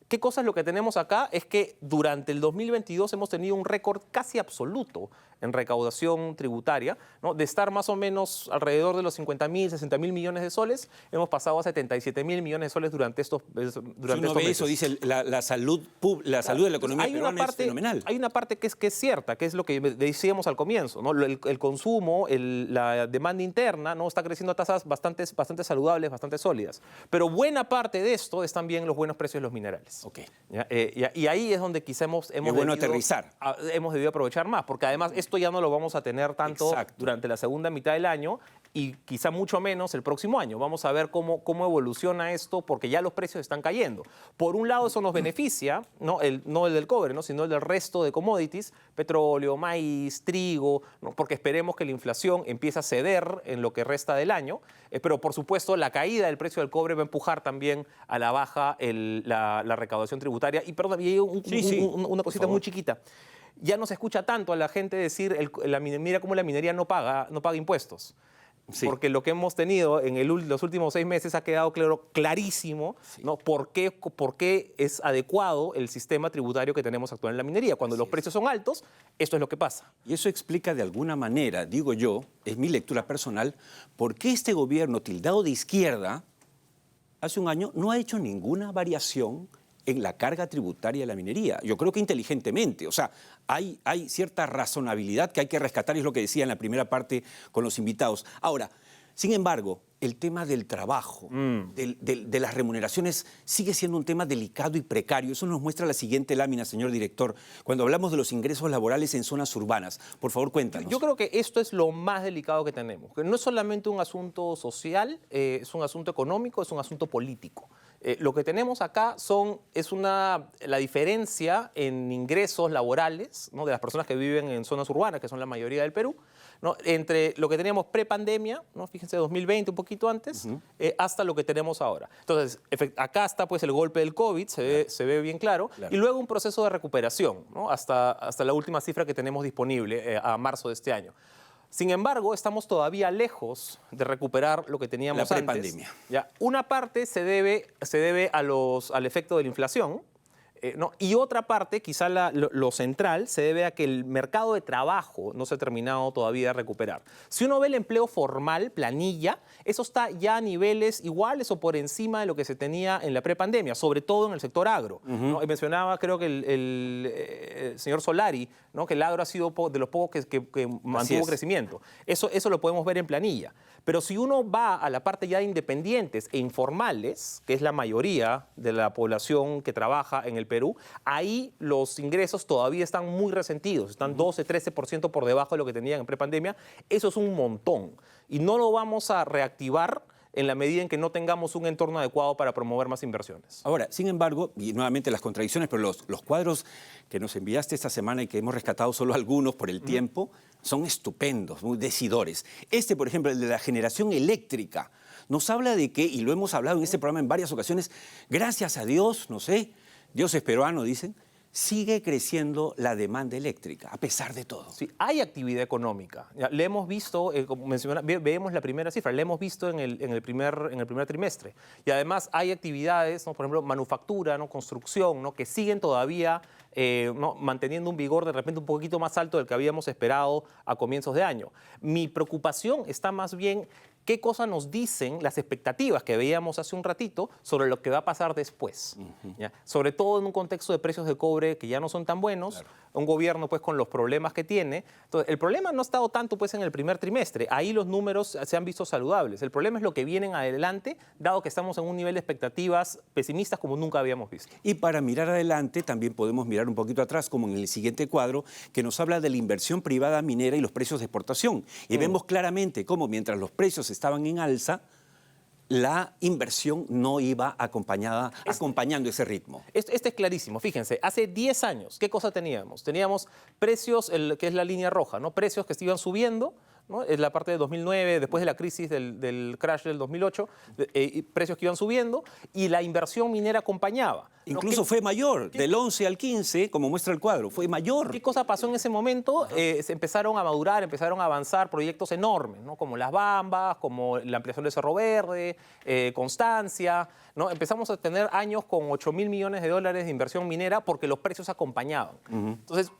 ¿Qué cosa es lo que tenemos acá? Es que durante el 2022 hemos tenido un récord casi absoluto en recaudación tributaria, ¿no? De estar más o menos alrededor de los 50.000, 60.000 millones de soles, hemos pasado a 77.000 millones de soles durante estos meses. Eso dice la salud de la economía peruana es fenomenal. Hay una parte que es cierta, que es lo que decíamos al comienzo, ¿no? El consumo, la demanda interna, ¿no?, está creciendo a tasas bastante saludables, bastante sólidas. Pero buena parte de esto es también los buenos precios de los minerales. Okay. Y ahí es donde quizá hemos debido aprovechar más, porque además esto ya no lo vamos a tener tanto durante la segunda mitad del año y quizá mucho menos el próximo año. Vamos a ver cómo evoluciona esto, porque ya los precios están cayendo. Por un lado, eso nos beneficia, no el del cobre, ¿no?, sino el del resto de commodities, petróleo, maíz, trigo, ¿no?, porque esperemos que la inflación empiece a ceder en lo que resta del año. Pero, por supuesto, la caída del precio del cobre va a empujar también a la baja la recaudación tributaria. Y, perdón, y hay una cosita muy chiquita. Ya no se escucha tanto a la gente decir, mira cómo la minería no paga impuestos. Sí. Porque lo que hemos tenido en los últimos 6 meses ha quedado clarísimo, ¿no?, por qué es adecuado el sistema tributario que tenemos actual en la minería. Cuando los precios son altos, esto es lo que pasa. Y eso explica de alguna manera, digo yo, es mi lectura personal, por qué este gobierno tildado de izquierda hace un año no ha hecho ninguna variación en la carga tributaria de la minería. Yo creo que inteligentemente, o sea, hay cierta razonabilidad que hay que rescatar, y es lo que decía en la primera parte con los invitados. Ahora, sin embargo, el tema del trabajo, de las remuneraciones, sigue siendo un tema delicado y precario. Eso nos muestra la siguiente lámina, señor director, cuando hablamos de los ingresos laborales en zonas urbanas. Por favor, cuéntanos. Yo creo que esto es lo más delicado que tenemos, que no es solamente un asunto social, es un asunto económico, es un asunto político. Lo que tenemos acá es la diferencia en ingresos laborales, ¿no?, de las personas que viven en zonas urbanas, que son la mayoría del Perú, ¿no?, entre lo que teníamos prepandemia, ¿no?, fíjense, 2020, un poquito antes, hasta lo que tenemos ahora. Entonces, acá está pues el golpe del COVID, se ve bien claro, y luego un proceso de recuperación, ¿no?, hasta la última cifra que tenemos disponible a marzo de este año. Sin embargo, estamos todavía lejos de recuperar lo que teníamos antes. La prepandemia. Ya, una parte se debe al efecto de la inflación, ¿no? Y otra parte, quizá lo central, se debe a que el mercado de trabajo no se ha terminado todavía de recuperar. Si uno ve el empleo formal, planilla, eso está ya a niveles iguales o por encima de lo que se tenía en la prepandemia, sobre todo en el sector agro, ¿no? Y mencionaba, creo que el señor Solari, ¿no? Que el agro ha sido de los pocos que mantuvo crecimiento. Eso lo podemos ver en planilla. Pero si uno va a la parte ya de independientes e informales, que es la mayoría de la población que trabaja en el Perú, ahí los ingresos todavía están muy resentidos, están 12-13% por debajo de lo que tenían en prepandemia. Eso es un montón y no lo vamos a reactivar en la medida en que no tengamos un entorno adecuado para promover más inversiones. Ahora, sin embargo, y nuevamente las contradicciones, pero los cuadros que nos enviaste esta semana y que hemos rescatado solo algunos por el tiempo, son estupendos, muy decidores. Este, por ejemplo, el de la generación eléctrica, nos habla de que, y lo hemos hablado en este programa en varias ocasiones, gracias a Dios, no sé, Dios es peruano, dicen, sigue creciendo la demanda eléctrica, a pesar de todo. Sí, hay actividad económica. Ya, le hemos visto, como veemos la primera cifra, le hemos visto en el primer trimestre. Y además hay actividades, ¿no? Por ejemplo, manufactura, ¿no? Construcción, ¿no? Que siguen todavía ¿no? manteniendo un vigor de repente un poquito más alto del que habíamos esperado a comienzos de año. Mi preocupación está más bien qué cosas nos dicen las expectativas que veíamos hace un ratito sobre lo que va a pasar después. ¿Ya? Sobre todo en un contexto de precios de cobre que ya no son tan buenos, claro. Un gobierno pues con los problemas que tiene. Entonces, el problema no ha estado tanto pues en el primer trimestre, ahí los números se han visto saludables. El problema es lo que viene adelante, dado que estamos en un nivel de expectativas pesimistas como nunca habíamos visto. Y para mirar adelante también podemos mirar un poquito atrás, como en el siguiente cuadro, que nos habla de la inversión privada minera y los precios de exportación. Y vemos claramente cómo mientras los precios estaban en alza, la inversión no iba acompañando ese ritmo. Este es clarísimo. Fíjense, hace 10 años, ¿qué cosa teníamos? Teníamos precios, que es la línea roja, ¿no? Precios que iban subiendo, ¿no? Es la parte de 2009, después de la crisis del crash del 2008, precios que iban subiendo y la inversión minera acompañaba. Incluso fue mayor, del 11 al 15, como muestra el cuadro, fue mayor. ¿Qué cosa pasó en ese momento? Se empezaron a madurar, empezaron a avanzar proyectos enormes, ¿no? Como Las Bambas, como la ampliación de Cerro Verde, Constancia, ¿no? Empezamos a tener años con 8.000 millones de dólares de inversión minera porque los precios acompañaban. Entonces,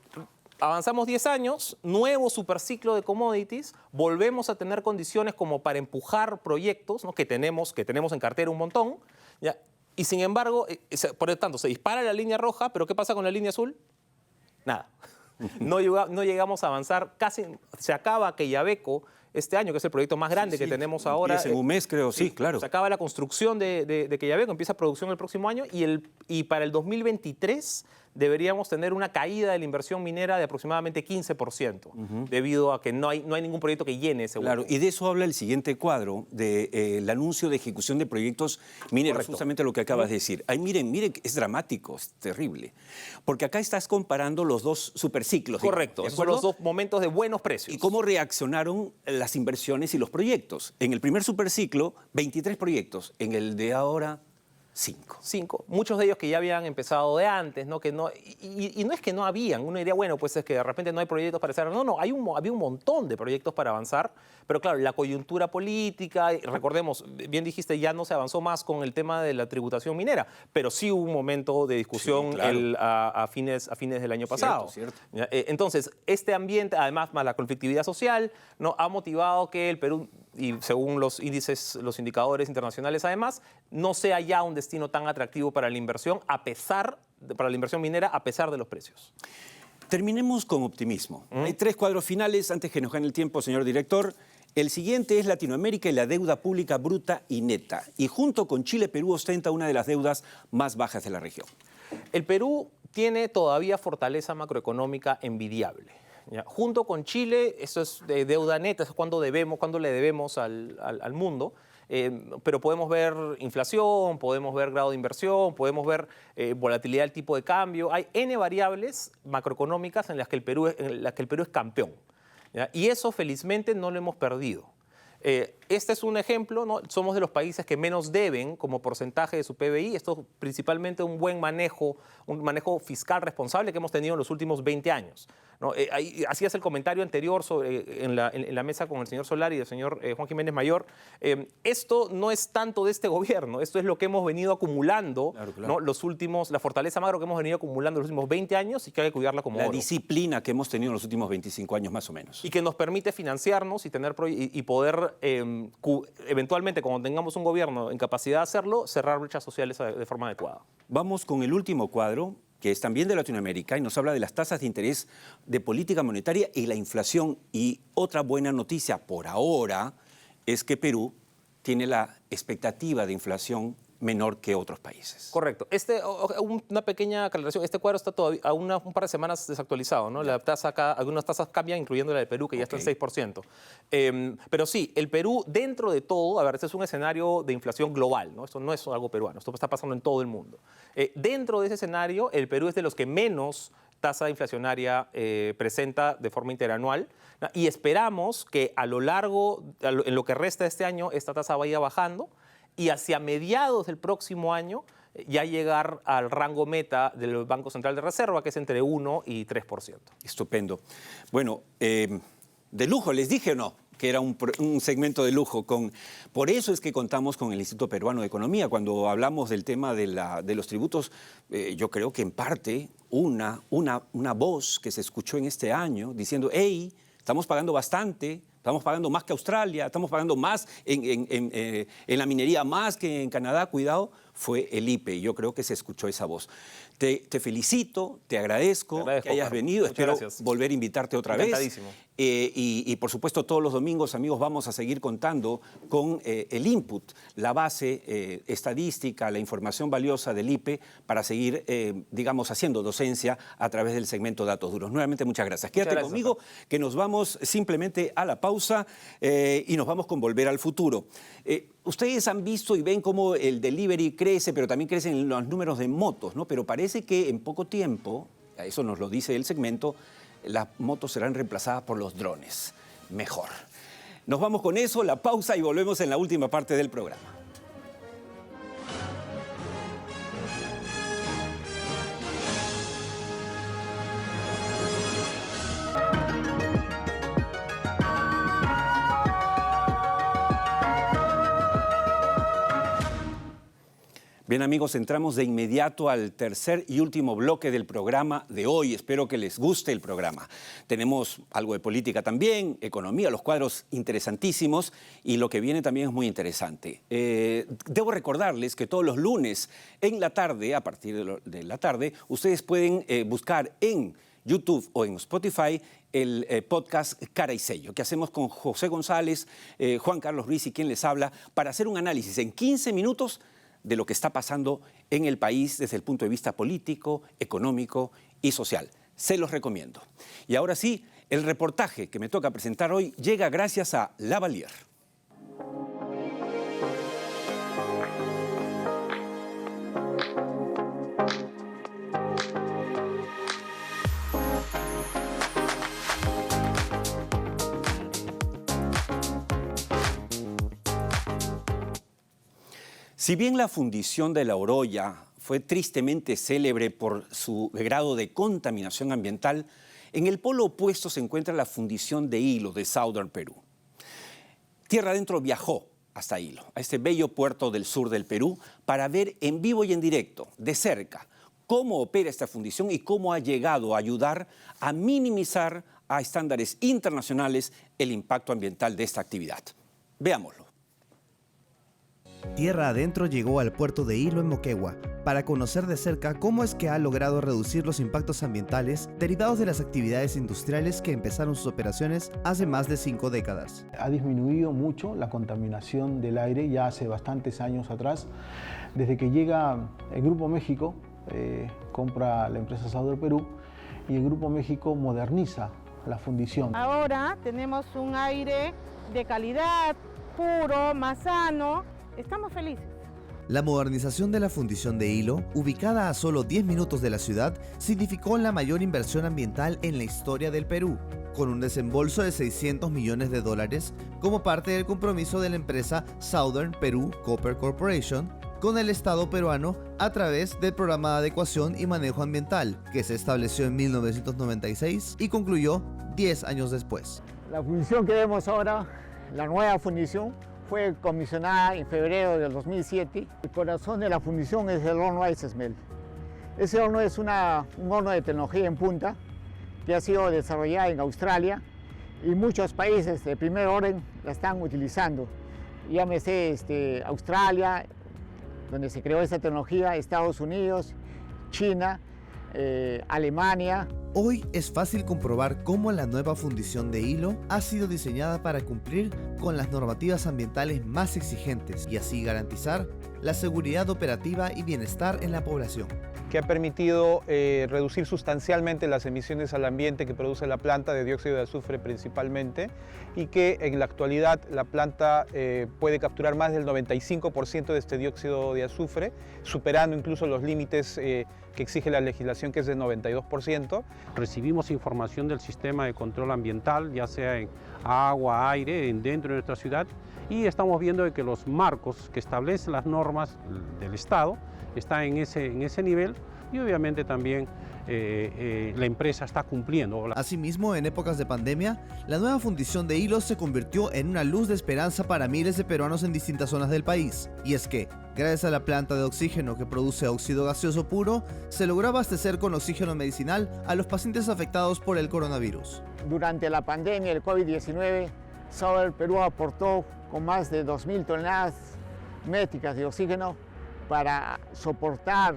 avanzamos 10 años, nuevo superciclo de commodities, volvemos a tener condiciones como para empujar proyectos, ¿no? que tenemos en cartera un montón, ¿ya? Y sin embargo, por lo tanto, se dispara la línea roja, pero ¿qué pasa con la línea azul? Nada. No llegamos a avanzar, casi se acaba Quellaveco este año, que es el proyecto más grande que tenemos ahora. En un mes, creo, sí, claro. Se acaba la construcción de Quellaveco, empieza producción el próximo año y para el 2023 deberíamos tener una caída de la inversión minera de aproximadamente 15%, debido a que no hay ningún proyecto que llene ese hueco. Claro, y de eso habla el siguiente cuadro, del anuncio de ejecución de proyectos mineros. Correcto. Justamente lo que acabas de decir. Ay, miren, es dramático, es terrible. Porque acá estás comparando los dos superciclos. Correcto, son los dos momentos de buenos precios. Y cómo reaccionaron las inversiones y los proyectos. En el primer superciclo, 23 proyectos. En el de ahora, 5. Muchos de ellos que ya habían empezado de antes, ¿no? Y no es que no habían, uno diría, bueno, pues es que de repente no hay proyectos para hacer. No, había un montón de proyectos para avanzar, pero claro, la coyuntura política, recordemos, bien dijiste, ya no se avanzó más con el tema de la tributación minera, pero sí hubo un momento de discusión sí, claro. a fines del año pasado. Cierto. Entonces, este ambiente, además más la conflictividad social, ¿no? Ha motivado que el Perú, y según los índices, los indicadores internacionales además, no sea ya un destino tan atractivo para la inversión para la inversión minera a pesar de los precios. Terminemos con optimismo. Hay 3 cuadros finales antes que nos gane el tiempo, señor director. El siguiente es Latinoamérica y la deuda pública bruta y neta. Y junto con Chile, Perú ostenta una de las deudas más bajas de la región. El Perú tiene todavía fortaleza macroeconómica envidiable. ¿Ya? Junto con Chile, eso es de deuda neta, eso es cuánto le debemos al mundo, pero podemos ver inflación, podemos ver grado de inversión, podemos ver volatilidad del tipo de cambio. Hay N variables macroeconómicas en las que el Perú es campeón, ¿ya? Y eso felizmente no lo hemos perdido. Este es un ejemplo, ¿no? Somos de los países que menos deben como porcentaje de su PBI. Esto es principalmente un manejo fiscal responsable que hemos tenido en los últimos 20 años. ¿No? Hacías el comentario anterior en la mesa con el señor Solari y el señor Juan Jiménez Mayor. Esto no es tanto de este gobierno, esto es lo que hemos venido acumulando, claro. ¿No? La fortaleza macro que hemos venido acumulando en los últimos 20 años y que hay que cuidarla como oro. La disciplina que hemos tenido en los últimos 25 años más o menos. Y que nos permite financiarnos y poder eventualmente, cuando tengamos un gobierno en capacidad de hacerlo, cerrar brechas sociales de forma adecuada. Vamos con el último cuadro, que es también de Latinoamérica y nos habla de las tasas de interés de política monetaria y la inflación. Y otra buena noticia por ahora es que Perú tiene la expectativa de inflación menor que otros países. Correcto. Una pequeña aclaración, este cuadro está todavía a un par de semanas desactualizado, ¿no? La tasa acá, algunas tasas cambian, incluyendo la de Perú, que ya está en 6%. Pero sí, el Perú, dentro de todo, a ver, este es un escenario de inflación global, ¿no? Esto no es algo peruano, esto está pasando en todo el mundo. Dentro de ese escenario, el Perú es de los que menos tasa inflacionaria presenta de forma interanual, ¿no? Y esperamos que a lo largo, en lo que resta de este año, esta tasa vaya bajando y hacia mediados del próximo año ya llegar al rango meta del Banco Central de Reserva, que es entre 1 y 3%. Estupendo. Bueno, de lujo, ¿les dije o no? Que era un segmento de lujo. Por eso es que contamos con el Instituto Peruano de Economía. Cuando hablamos del tema de los tributos, yo creo que en parte una voz que se escuchó en este año diciendo, hey, estamos pagando bastante, estamos pagando más que Australia, estamos pagando más en la minería, más que en Canadá, cuidado, fue el IPE. Yo creo que se escuchó esa voz. Te felicito, te agradezco que hayas venido. Muchas Espero gracias. volver a invitarte otra vez. Y por supuesto, todos los domingos, amigos, vamos a seguir contando con el input, la base estadística, la información valiosa del IPE para seguir, digamos, haciendo docencia a través del segmento Datos Duros. Nuevamente, muchas gracias. Quédate conmigo, que nos vamos simplemente a la pausa y nos vamos con Volver al Futuro. Ustedes han visto y ven cómo el delivery crece, pero también crecen los números de motos, ¿no? Pero parece que en poco tiempo, eso nos lo dice el segmento, las motos serán reemplazadas por los drones. Mejor. Nos vamos con eso, la pausa y volvemos en la última parte del programa. Bien, amigos, entramos de inmediato al tercer y último bloque del programa de hoy. Espero que les guste el programa. Tenemos algo de política también, economía, los cuadros interesantísimos y lo que viene también es muy interesante. Debo recordarles que todos los lunes en la tarde, a partir de la tarde, ustedes pueden buscar en YouTube o en Spotify el podcast Cara y Sello, que hacemos con José González, Juan Carlos Ruiz y quien les habla, para hacer un análisis en 15 minutos de lo que está pasando en el país desde el punto de vista político, económico y social. Se los recomiendo. Y ahora sí, el reportaje que me toca presentar hoy llega gracias a Lavalier. Si bien la fundición de La Oroya fue tristemente célebre por su grado de contaminación ambiental, en el polo opuesto se encuentra la fundición de Hilo de Southern Perú. Tierra Adentro viajó hasta Hilo, a este bello puerto del sur del Perú, para ver en vivo y en directo, de cerca, cómo opera esta fundición y cómo ha llegado a ayudar a minimizar a estándares internacionales el impacto ambiental de esta actividad. Veámoslo. Tierra Adentro llegó al puerto de Hilo en Moquegua para conocer de cerca cómo es que ha logrado reducir los impactos ambientales derivados de las actividades industriales que empezaron sus operaciones hace más de 5 décadas. Ha disminuido mucho la contaminación del aire ya hace bastantes años atrás. Desde que llega el Grupo México, compra la empresa Southern Perú y el Grupo México moderniza la fundición. Ahora tenemos un aire de calidad, puro, más sano. Estamos felices. La modernización de la fundición de Hilo, ubicada a solo 10 minutos de la ciudad, significó la mayor inversión ambiental en la historia del Perú. con un desembolso de $600 millones como parte del compromiso de la empresa Southern Peru Copper Corporation con el Estado peruano a través del Programa de Adecuación y Manejo Ambiental, que se estableció en 1996 y concluyó 10 años después. La fundición que vemos ahora, la nueva fundición, fue comisionada en febrero del 2007. El corazón de la fundición es el horno IceSmelt. Ese horno es un horno de tecnología en punta que ha sido desarrollado en Australia y muchos países de primer orden la están utilizando. Llámese Australia, donde se creó esta tecnología, Estados Unidos, China, Alemania. Hoy es fácil comprobar cómo la nueva fundición de hilo ha sido diseñada para cumplir con las normativas ambientales más exigentes y así garantizar la seguridad operativa y bienestar en la población, que ha permitido reducir sustancialmente las emisiones al ambiente que produce la planta de dióxido de azufre principalmente, y que en la actualidad la planta puede capturar más del 95% de este dióxido de azufre, superando incluso los límites que exige la legislación, que es de 92%. Recibimos información del sistema de control ambiental, ya sea en agua, aire, dentro de nuestra ciudad, y estamos viendo que los marcos que establecen las normas del Estado están en ese nivel, y obviamente también la empresa está cumpliendo. Asimismo, en épocas de pandemia, la nueva fundición de hilo se convirtió en una luz de esperanza para miles de peruanos en distintas zonas del país. Y es que, gracias a la planta de oxígeno que produce óxido gaseoso puro, se logró abastecer con oxígeno medicinal a los pacientes afectados por el coronavirus. Durante la pandemia del COVID-19, Southern Perú aportó con más de 2.000 toneladas métricas de oxígeno para soportar,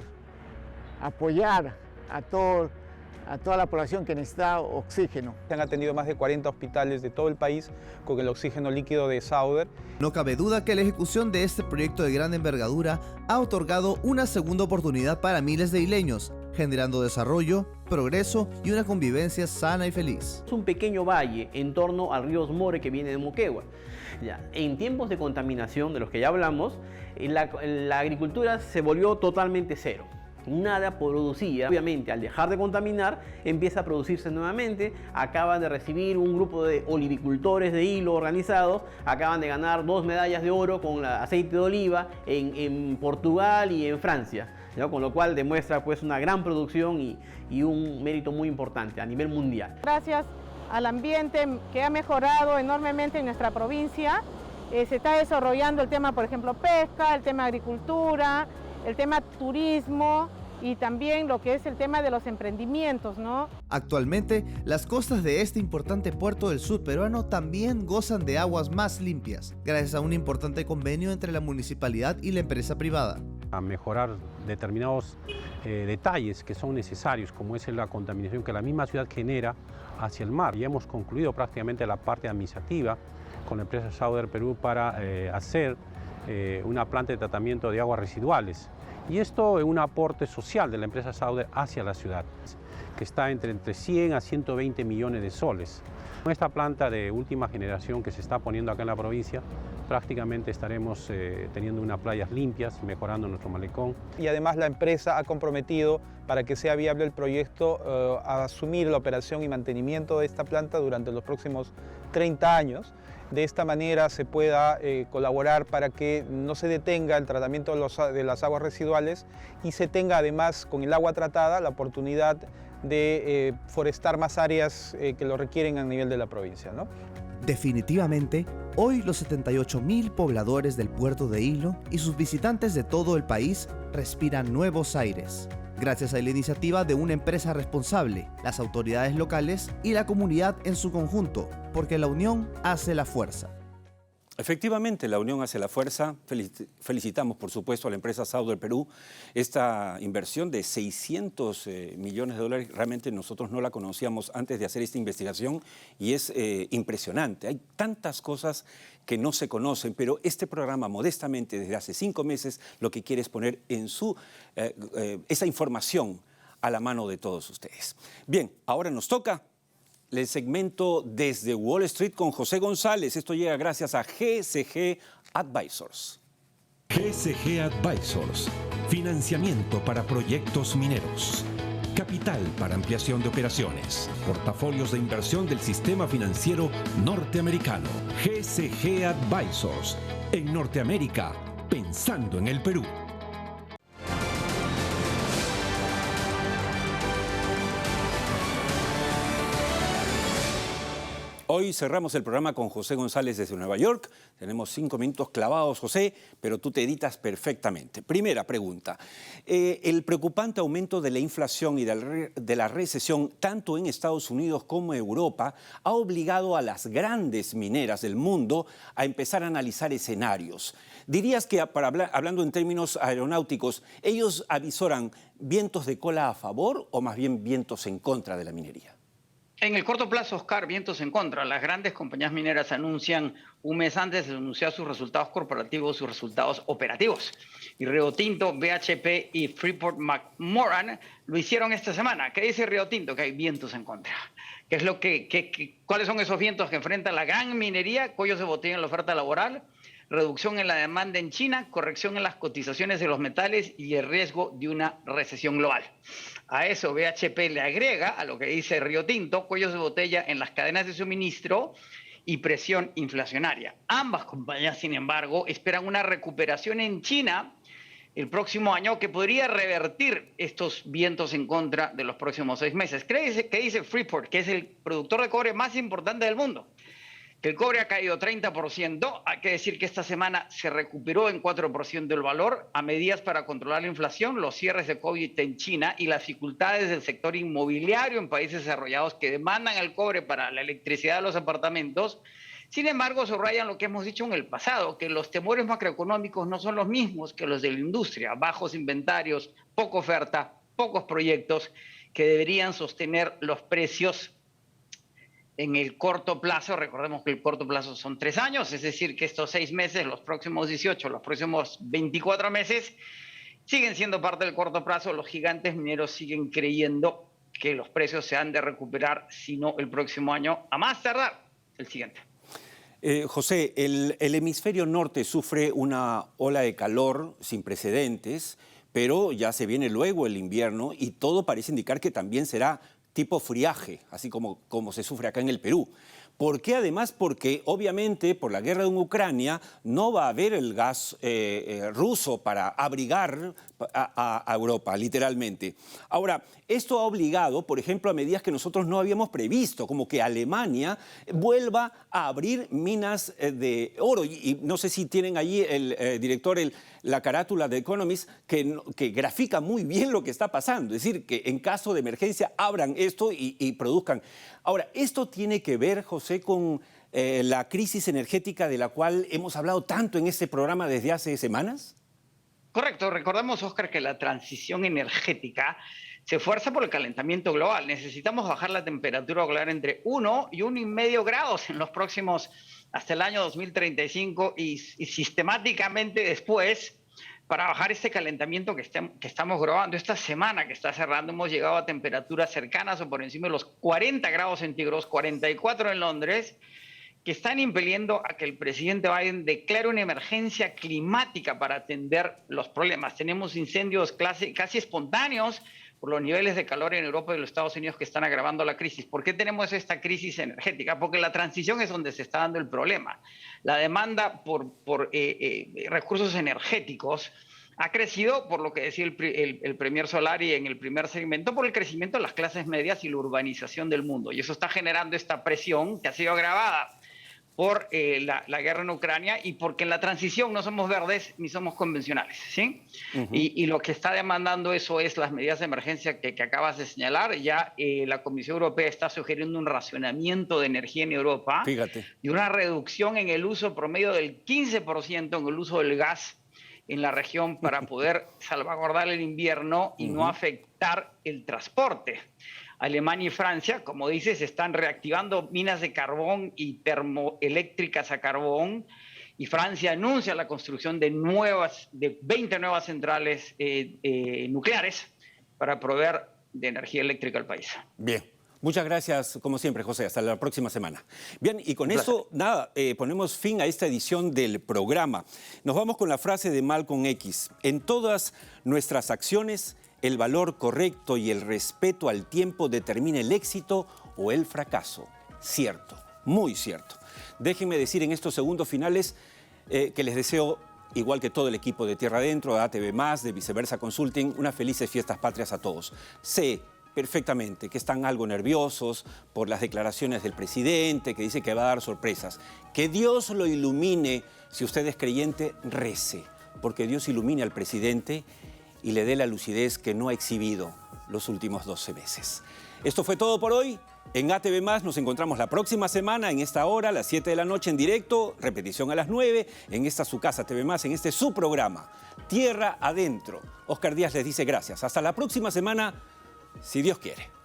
apoyar a toda la población que necesita oxígeno. Se han atendido más de 40 hospitales de todo el país con el oxígeno líquido de Southern. No cabe duda que la ejecución de este proyecto de gran envergadura ha otorgado una segunda oportunidad para miles de isleños, generando desarrollo, progreso y una convivencia sana y feliz. Es un pequeño valle en torno al río Osmore que viene de Moquegua. En tiempos de contaminación, de los que ya hablamos, la agricultura se volvió totalmente cero. Nada producía. Obviamente, al dejar de contaminar, empieza a producirse nuevamente. Acaban de recibir un grupo de olivicultores de hilo organizados, acaban de ganar 2 medallas de oro con aceite de oliva en Portugal y en Francia, ¿no? Con lo cual demuestra pues una gran producción y un mérito muy importante a nivel mundial. Gracias al ambiente que ha mejorado enormemente en nuestra provincia, se está desarrollando el tema, por ejemplo, pesca, el tema agricultura, el tema turismo y también lo que es el tema de los emprendimientos, ¿no? Actualmente, las costas de este importante puerto del sur peruano también gozan de aguas más limpias, gracias a un importante convenio entre la municipalidad y la empresa privada. A mejorar determinados detalles que son necesarios, como es la contaminación que la misma ciudad genera hacia el mar. Y hemos concluido prácticamente la parte administrativa con la empresa Southern Perú para hacer una planta de tratamiento de aguas residuales. Y esto es un aporte social de la empresa Southern hacia la ciudad, que está entre 100 a 120 millones de soles. Con esta planta de última generación que se está poniendo acá en la provincia, prácticamente estaremos teniendo unas playas limpias, mejorando nuestro malecón. Y además la empresa ha comprometido, para que sea viable el proyecto, a asumir la operación y mantenimiento de esta planta durante los próximos 30 años. De esta manera se pueda colaborar para que no se detenga el tratamiento de las aguas residuales y se tenga además con el agua tratada la oportunidad de forestar más áreas que lo requieren a nivel de la provincia, ¿no? Definitivamente, hoy los 78.000 pobladores del puerto de Hilo y sus visitantes de todo el país respiran nuevos aires, gracias a la iniciativa de una empresa responsable, las autoridades locales y la comunidad en su conjunto, porque la unión hace la fuerza. Efectivamente, la unión hace la fuerza. Felicitamos, por supuesto, a la empresa Southern Perú. Esta inversión de 600 millones de dólares, realmente nosotros no la conocíamos antes de hacer esta investigación y es impresionante. Hay tantas cosas que no se conocen, pero este programa, modestamente, desde hace 5 meses, lo que quiere es poner en esa información a la mano de todos ustedes. Bien, ahora nos toca el segmento Desde Wall Street con José González. Esto llega gracias a GCG Advisors. GCG Advisors, financiamiento para proyectos mineros. Capital para ampliación de operaciones. Portafolios de inversión del sistema financiero norteamericano. GCG Advisors. En Norteamérica, pensando en el Perú. Hoy cerramos el programa con José González desde Nueva York. Tenemos 5 minutos clavados, José, pero tú te editas perfectamente. Primera pregunta. El preocupante aumento de la inflación y de la recesión, tanto en Estados Unidos como en Europa, ha obligado a las grandes mineras del mundo a empezar a analizar escenarios. ¿Dirías que, hablando en términos aeronáuticos, ellos avisoran vientos de cola a favor o más bien vientos en contra de la minería? En el corto plazo, Oscar, vientos en contra. Las grandes compañías mineras anuncian un mes antes de anunciar sus resultados corporativos, sus resultados operativos. Y Rio Tinto, BHP y Freeport-McMoRan lo hicieron esta semana. ¿Qué dice Rio Tinto? Que hay vientos en contra. ¿Cuáles son esos vientos que enfrenta la gran minería? Cuellos de botella en la oferta laboral, reducción en la demanda en China, corrección en las cotizaciones de los metales y el riesgo de una recesión global. A eso BHP le agrega, a lo que dice Rio Tinto, cuellos de botella en las cadenas de suministro y presión inflacionaria. Ambas compañías, sin embargo, esperan una recuperación en China el próximo año que podría revertir estos vientos en contra de los próximos 6 meses. ¿Qué dice Freeport, que es el productor de cobre más importante del mundo? Que el cobre ha caído 30%, hay que decir que esta semana se recuperó en 4% el valor a medidas para controlar la inflación, los cierres de COVID en China y las dificultades del sector inmobiliario en países desarrollados que demandan el cobre para la electricidad de los apartamentos. Sin embargo, subrayan lo que hemos dicho en el pasado, que los temores macroeconómicos no son los mismos que los de la industria, bajos inventarios, poca oferta, pocos proyectos que deberían sostener los precios en el corto plazo. Recordemos que el corto plazo son 3 años, es decir, que estos 6 meses, los próximos 18, los próximos 24 meses, siguen siendo parte del corto plazo. Los gigantes mineros siguen creyendo que los precios se han de recuperar, si no el próximo año, a más tardar el siguiente. José, el hemisferio norte sufre una ola de calor sin precedentes, pero ya se viene luego el invierno y todo parece indicar que también será tipo friaje, así como se sufre acá en el Perú. ¿Por qué? Además, porque obviamente por la guerra en Ucrania no va a haber el gas ruso para abrigar a Europa, literalmente. Ahora, esto ha obligado, por ejemplo, a medidas que nosotros no habíamos previsto, como que Alemania vuelva a abrir minas de oro. Y no sé si tienen allí el director la carátula de Economist que grafica muy bien lo que está pasando. Es decir, que en caso de emergencia abran esto y produzcan. Ahora, esto tiene que ver, José, con la crisis energética de la cual hemos hablado tanto en este programa desde hace semanas. Correcto. Recordemos, Oscar, que la transición energética se fuerza por el calentamiento global. Necesitamos bajar la temperatura global entre 1 y 1,5 grados en los próximos, hasta el año 2035 y sistemáticamente después, para bajar este calentamiento que estamos grabando. Esta semana que está cerrando hemos llegado a temperaturas cercanas o por encima de los 40 grados centígrados, 44 en Londres, que están impeliendo a que el presidente Biden declare una emergencia climática para atender los problemas. Tenemos incendios casi espontáneos por los niveles de calor en Europa y los Estados Unidos que están agravando la crisis. ¿Por qué tenemos esta crisis energética? Porque la transición es donde se está dando el problema. La demanda por recursos energéticos ha crecido, por lo que decía el premier Solari en el primer segmento, por el crecimiento de las clases medias y la urbanización del mundo. Y eso está generando esta presión que ha sido agravada por la guerra en Ucrania y porque en la transición no somos verdes ni somos convencionales, ¿sí? Y lo que está demandando eso es las medidas de emergencia que acabas de señalar. Ya la Comisión Europea está sugiriendo un racionamiento de energía en Europa. Fíjate. Y una reducción en el uso promedio del 15% en el uso del gas en la región para poder salvaguardar el invierno y no afectar el transporte. Alemania y Francia, como dices, están reactivando minas de carbón y termoeléctricas a carbón, y Francia anuncia la construcción de 20 nuevas centrales nucleares para proveer de energía eléctrica al país. Bien. Muchas gracias, como siempre, José. Hasta la próxima semana. Bien, y con eso, nada, ponemos fin a esta edición del programa. Nos vamos con la frase de Malcolm X. En todas nuestras acciones el valor correcto y el respeto al tiempo determina el éxito o el fracaso. Cierto, muy cierto. Déjenme decir en estos segundos finales que les deseo, igual que todo el equipo de Tierra Adentro, de ATV+, de Viceversa Consulting, unas felices fiestas patrias a todos. Sé perfectamente que están algo nerviosos por las declaraciones del presidente, que dice que va a dar sorpresas. Que Dios lo ilumine. Si usted es creyente, rece, porque Dios ilumine al presidente y le dé la lucidez que no ha exhibido los últimos 12 meses. Esto fue todo por hoy. En ATV+, nos encontramos la próxima semana en esta hora, a las 7 de la noche en directo, repetición a las 9, en esta su casa ATV+, en este su programa, Tierra Adentro. Oscar Díaz les dice gracias. Hasta la próxima semana, si Dios quiere.